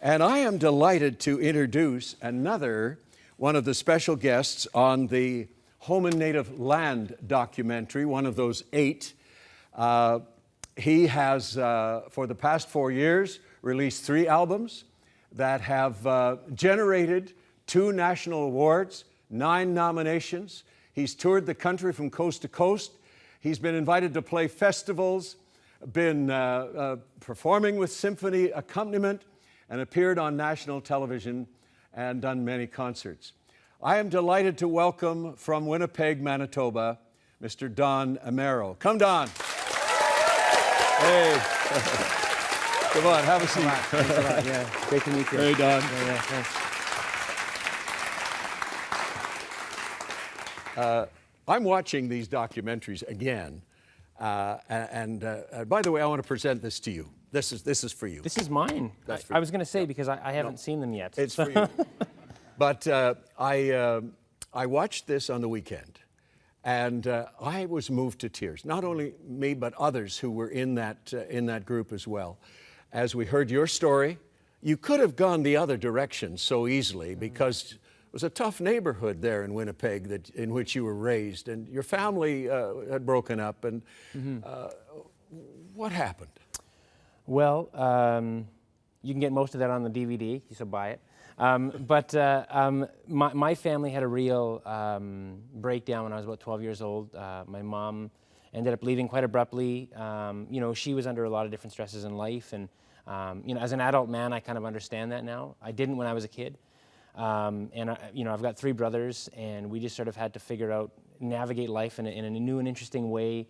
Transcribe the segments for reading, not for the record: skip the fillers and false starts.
And I am delighted to introduce another one of the special guests on the Home and Native Land documentary, one of those 8. He has, for the past 4 years, released 3 albums that have generated 2 national awards, 9 nominations. He's toured the country from coast to coast. He's been invited to play festivals, been performing with symphony accompaniment, and appeared on national television and done many concerts. I am delighted to welcome from Winnipeg, Manitoba, Mr. Don Amero. Come, Don. Hey. Come on, have a seat. Thanks a lot. Yeah, great to meet you. Hey, Don. Yeah, thanks. I'm watching these documentaries again, and by the way, I want to present this to you. This is for you. This is mine. I was going to say, because I haven't seen them yet. It's for you. But I watched this on the weekend, and I was moved to tears. Not only me, but others who were in that group as well. As we heard your story, you could have gone the other direction so easily, because it was a tough neighborhood there in Winnipeg in which you were raised, and your family had broken up. And what happened? Well, you can get most of that on the DVD, so buy it. My family had a real breakdown when I was about 12 years old. My mom ended up leaving quite abruptly. You know, she was under a lot of different stresses in life, and you know, as an adult man, I kind of understand that now. I didn't when I was a kid. You know, I've got 3 brothers, and we just sort of had to navigate life in a new and interesting way.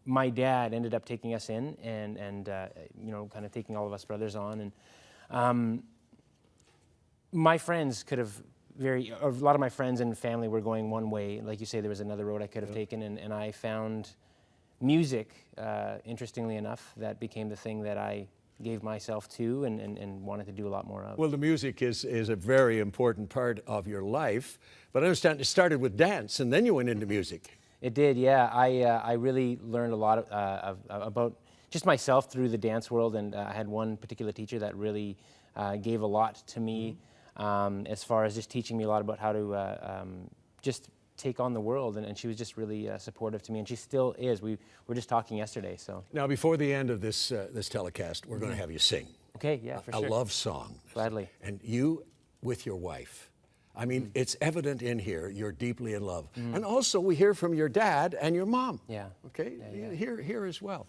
My dad ended up taking us in and you know, kind of taking all of us brothers on. And my friends could have a lot of my friends and family were going one way. Like you say, there was another road I could have taken, and I found music, interestingly enough, that became the thing that I gave myself to and wanted to do a lot more of. Well, the music is a very important part of your life, but I understand it started with dance, and then you went into music. It did, yeah. I really learned a lot about just myself through the dance world, and I had one particular teacher that really gave a lot to me, as far as just teaching me a lot about how to just take on the world, and she was just really supportive to me, and she still is. We were just talking yesterday, so. Now, before the end of this telecast, we're going to have you sing. Okay, yeah, for sure. A love song. Gladly. And you with your wife. I mean, it's evident in here you're deeply in love. And also we hear from your dad and your mom. Yeah. Okay? Yeah. Here as well.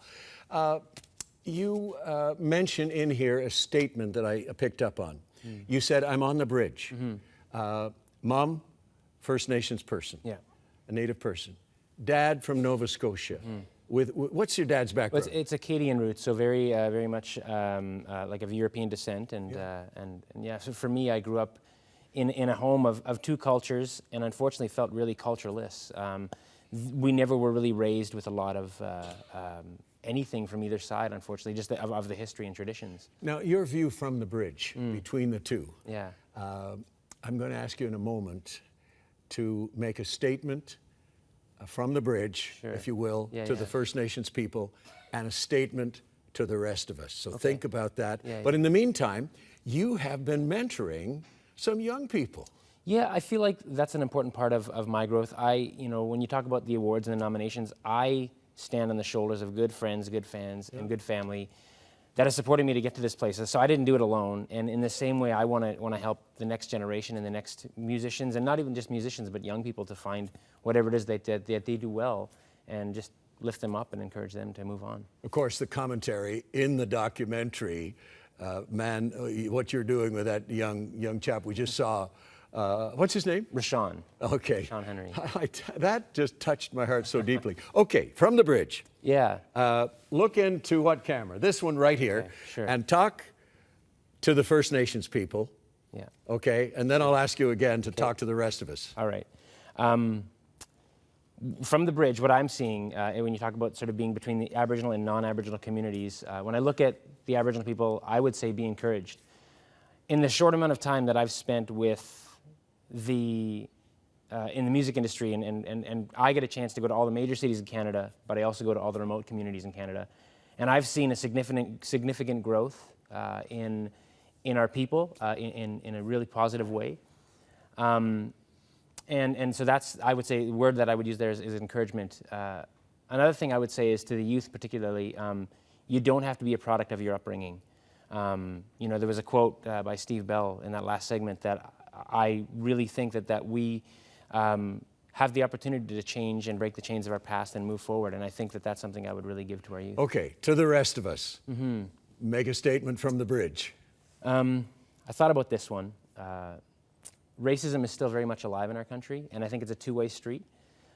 You mention in here a statement that I picked up on. You said, I'm on the bridge. Mom, First Nations person. Yeah. A Native person. Dad from Nova Scotia. What's your dad's background? Well, it's Acadian roots, so very much like of European descent. And yeah, so for me, I grew up in a home of 2 cultures, and unfortunately felt really cultureless. We never were really raised with a lot of anything from either side, unfortunately, just of the history and traditions. Now, your view from the bridge between the 2. Yeah. I'm going to ask you in a moment to make a statement from the bridge, Sure. if you will, to the First Nations people, and a statement to the rest of us. So think about that. But in the meantime, you have been mentoring some young people. Yeah, I feel like that's an important part of my growth. You know, when you talk about the awards and the nominations, I stand on the shoulders of good friends, good fans, and good family that has supported me to get to this place. So I didn't do it alone. And in the same way, I want to help the next generation and the next musicians, and not even just musicians, but young people, to find whatever it is that they do well, and just lift them up and encourage them to move on. Of course, the commentary in the documentary, man, what you're doing with that young chap we just saw, what's his name? Rashawn. Okay. Rashawn Henry. That just touched my heart so deeply. Okay, from the bridge. Yeah. Look into what camera? This one right here. Okay, sure. And talk to the First Nations people. Yeah. Okay, and then I'll ask you again to talk to the rest of us. All right. From the bridge, what I'm seeing, when you talk about sort of being between the Aboriginal and non-Aboriginal communities, when I look at the Aboriginal people, I would say be encouraged. In the short amount of time that I've spent with in the music industry, and I get a chance to go to all the major cities in Canada, but I also go to all the remote communities in Canada. And I've seen a significant growth in our people in a really positive way. And so that's, I would say, the word that I would use there is encouragement. Another thing I would say is to the youth particularly, you don't have to be a product of your upbringing. You know, there was a quote by Steve Bell in that last segment that I really think that we have the opportunity to change and break the chains of our past and move forward. And I think that that's something I would really give to our youth. Okay, to the rest of us, make a statement from the bridge. I thought about this one. Racism is still very much alive in our country, and I think it's a two-way street.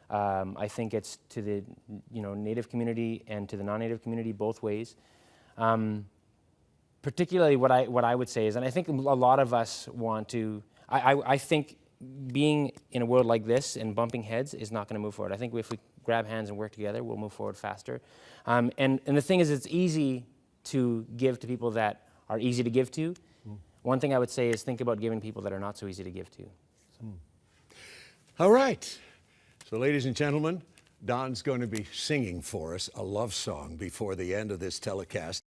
I think it's to the Native community and to the non-Native community, both ways. Particularly what I would say is, and I think a lot of us want to, I think being in a world like this and bumping heads is not going to move forward. I think if we grab hands and work together, we'll move forward faster. And the thing is, it's easy to give to people that are easy to give to. One thing I would say is think about giving people that are not so easy to give to. All right. So ladies and gentlemen, Don's going to be singing for us a love song before the end of this telecast.